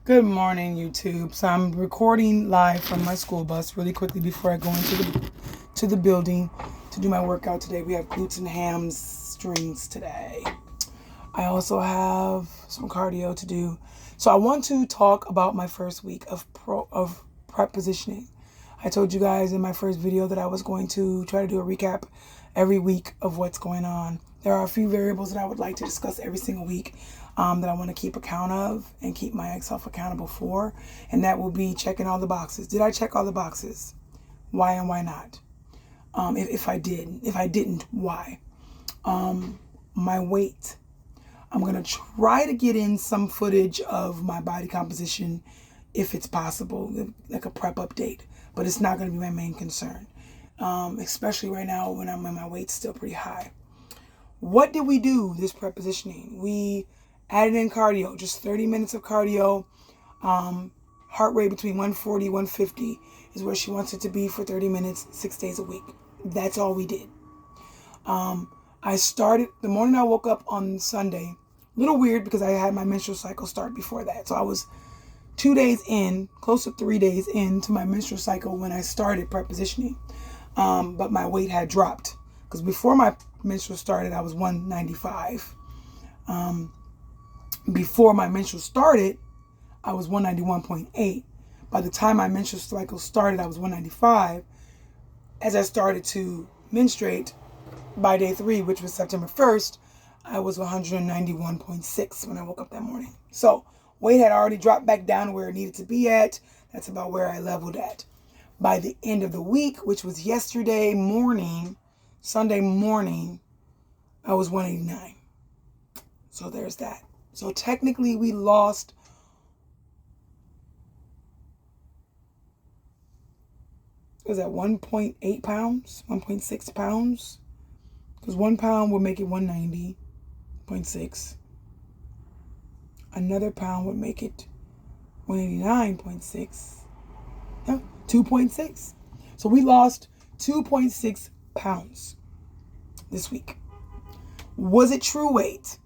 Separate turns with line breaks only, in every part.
Good morning, YouTube. So I'm recording live from my school bus really quickly before I go into the building to do my workout today. We have glutes and hamstrings today. I also have some cardio to do. So I want to talk about my first week of prep positioning. I told you guys in my first video that I was going to try to do a recap every week of what's going on. There are a few variables that I would like to discuss every single week that I want to keep account of and keep myself accountable for. And that will be checking all the boxes. Did I check all the boxes? Why and why not? If I did. If I didn't, why? My weight. I'm going to try to get in some footage of my body composition if it's possible, like a prep update. But it's not going to be my main concern, especially right now when my weight's still pretty high. What did we do this prep positioning? We added in cardio, just 30 minutes of cardio. Heart rate between 140, 150 is where she wants it to be for 30 minutes, 6 days a week. That's all we did. I started, the morning I woke up on Sunday, a little weird because I had my menstrual cycle start before that. So I was 2 days in, close to 3 days into my menstrual cycle when I started prep positioning. But my weight had dropped because before my menstrual started, I was 195. Before my menstrual started, I was 191.8. By the time my menstrual cycle started, I was 195. As I started to menstruate by day 3, which was September 1st, I was 191.6 when I woke up that morning. So weight had already dropped back down to where it needed to be at. That's about where I leveled at. By the end of the week, which was yesterday morning, Sunday morning, I was 189. So there's that. So technically we lost was that 1.8 pounds, 1.6 pounds? Because 1 pound would make it 190.6. Another pound would make it 189.6. Yeah, 2.6. So we lost 2.6 pounds this week. Was it true weight?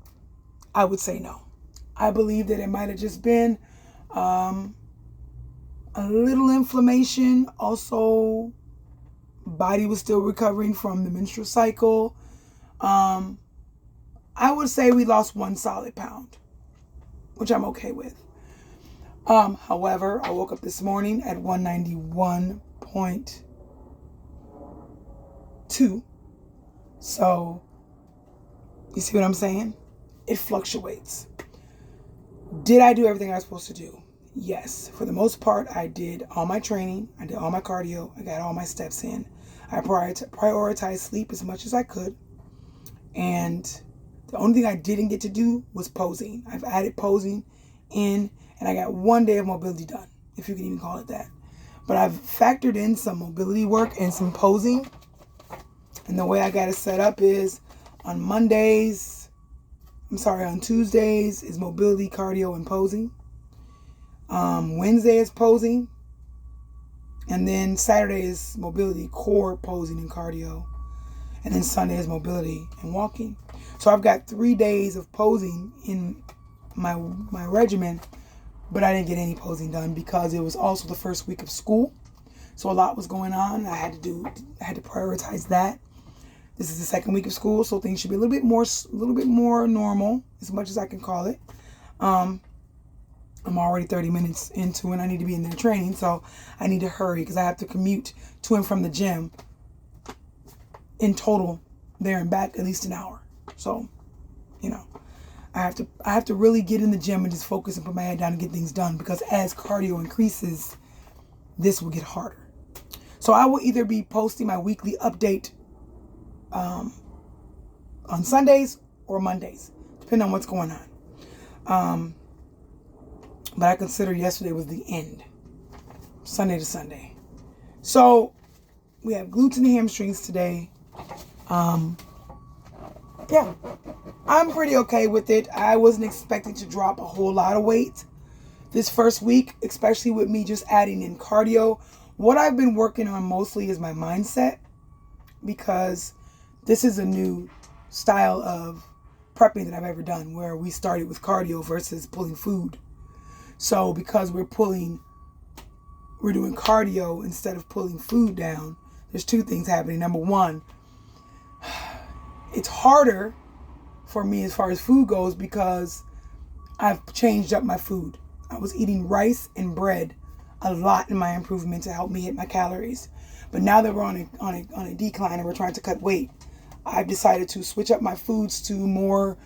I would say no. I believe that it might have just been a little inflammation. Also, body was still recovering from the menstrual cycle. I would say we lost 1 solid pound, which I'm okay with. However, I woke up this morning at 191.2. So, you see what I'm saying? It fluctuates. Did I do everything I was supposed to do? Yes. For the most part, I did all my training. I did all my cardio. I got all my steps in. I prioritized sleep as much as I could. And the only thing I didn't get to do was posing. I've added posing in, and I got 1 day of mobility done, if you can even call it that. But I've factored in some mobility work and some posing. And the way I got it set up is on Tuesdays is mobility, cardio, and posing. Wednesday is posing. And then Saturday is mobility, core, posing, and cardio. And then Sunday is mobility and walking. So I've got 3 days of posing in my regimen, but I didn't get any posing done because it was also the first week of school. So a lot was going on. I had to prioritize that. This is the second week of school, so things should be a little bit more normal, as much as I can call it. I'm already 30 minutes into it. I need to be in there training, so I need to hurry because I have to commute to and from the gym in total there and back at least an hour. So, I have to really get in the gym and just focus and put my head down and get things done, because as cardio increases, this will get harder. So I will either be posting my weekly update on Sundays or Mondays, depending on what's going on. But I consider yesterday was the end, Sunday to Sunday. So we have glutes and hamstrings today. Yeah, I'm pretty okay with it. I wasn't expecting to drop a whole lot of weight this first week, especially with me just adding in cardio. What I've been working on mostly is my mindset, because this is a new style of prepping that I've ever done, where we started with cardio versus pulling food. So because we're doing cardio instead of pulling food down, there's two things happening. Number one, it's harder for me as far as food goes because I've changed up my food. I was eating rice and bread a lot in my improvement to help me hit my calories. But now that we're on a decline and we're trying to cut weight, I've decided to switch up my foods to more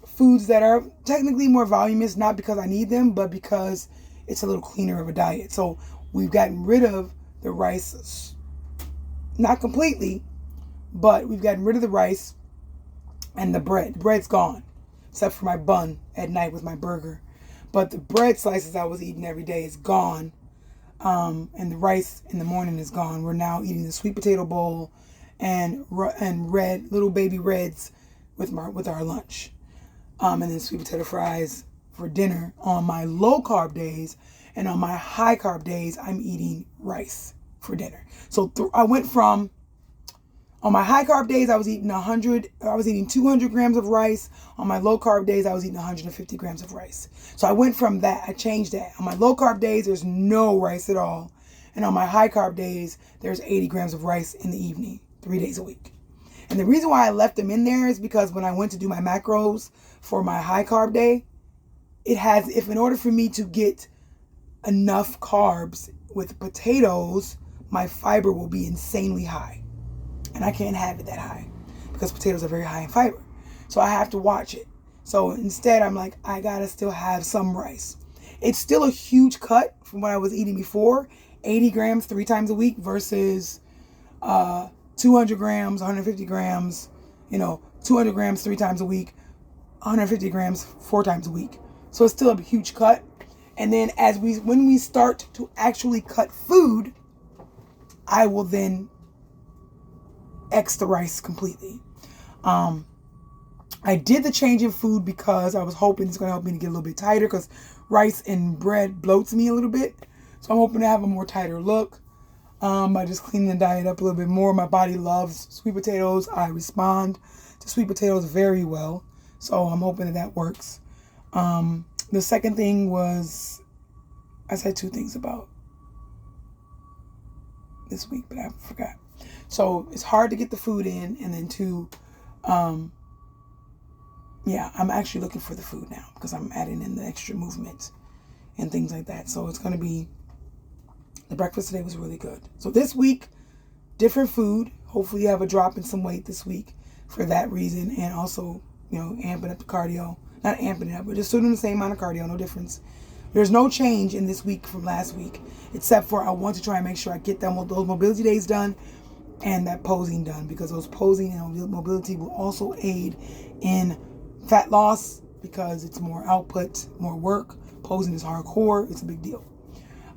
foods that are technically more voluminous, not because I need them, but because it's a little cleaner of a diet. So we've gotten rid of the rice, not completely, but we've gotten rid of the rice and the bread. The bread's gone, except for my bun at night with my burger. But the bread slices I was eating every day is gone. And the rice in the morning is gone. We're now eating the sweet potato bowl and red little baby reds with our lunch. And then sweet potato fries for dinner on my low carb days. And on my high carb days, I'm eating rice for dinner. So I went from, on my high carb days, I was eating 200 grams of rice. On my low carb days, I was eating 150 grams of rice. So I went from that, I changed that. On my low carb days, there's no rice at all. And on my high carb days, there's 80 grams of rice in the evening, 3 days a week. And the reason why I left them in there is because when I went to do my macros for my high carb day, if in order for me to get enough carbs with potatoes, my fiber will be insanely high. And I can't have it that high because potatoes are very high in fiber. So I have to watch it. So instead, I'm like, I gotta still have some rice. It's still a huge cut from what I was eating before. 80 grams 3 times a week versus 200 grams, 150 grams, 200 grams 3 times a week, 150 grams 4 times a week. So it's still a huge cut. And then when we start to actually cut food, I will then X the rice completely. I did the change in food because I was hoping it's going to help me to get a little bit tighter because rice and bread bloats me a little bit. So I'm hoping to have a more tighter look by just cleaning the diet up a little bit more. My body loves sweet potatoes. I respond to sweet potatoes very well. So I'm hoping that works. The second thing was, I said 2 things about this week, but I forgot. So it's hard to get the food in, and then 2, I'm actually looking for the food now because I'm adding in the extra movement and things like that. So it's going to be, the breakfast today was really good. So this week, different food. Hopefully you have a drop in some weight this week for that reason, and also, amping up the cardio. Not amping it up, but just still doing the same amount of cardio, no difference. There's no change in this week from last week, except for I want to try and make sure I get those mobility days done and that posing done, because those posing and mobility will also aid in fat loss because it's more output, more work. Posing is hardcore. It's a big deal.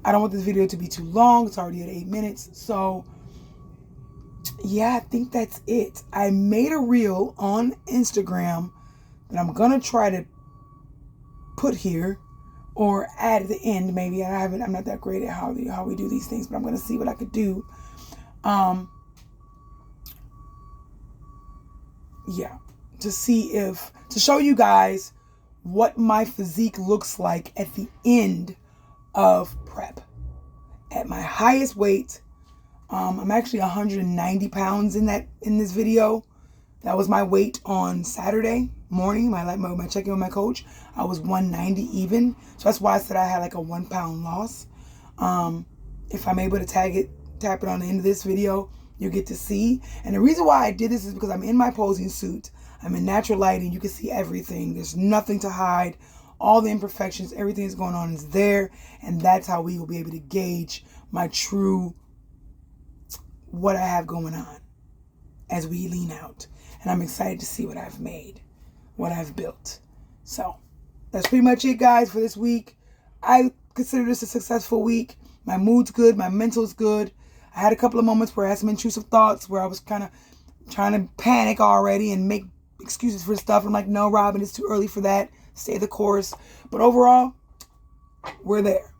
I don't want this video to be too long. It's already at 8 minutes. So yeah, I think that's it. I made a reel on Instagram that I'm going to try to put here or add at the end. Maybe I'm not that great at how we do these things, but I'm going to see what I could do. To show you guys what my physique looks like at the end of prep. At my highest weight, I'm actually 190 pounds in this video. That was my weight on Saturday morning, my check-in with my coach. I was 190 even. So that's why I said I had like a 1 pound loss. If I'm able to tap it on the end of this video, you'll get to see. And the reason why I did this is because I'm in my posing suit. I'm in natural lighting. You can see everything. There's nothing to hide. All the imperfections, everything that's going on is there. And that's how we will be able to gauge my true, what I have going on as we lean out. And I'm excited to see what I've made, what I've built. So that's pretty much it, guys, for this week. I consider this a successful week. My mood's good. My mental's good. I had a couple of moments where I had some intrusive thoughts where I was kind of trying to panic already and make excuses for stuff. I'm like, no, Robin, it's too early for that. Stay the course. But overall, we're there.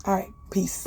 All right. Peace.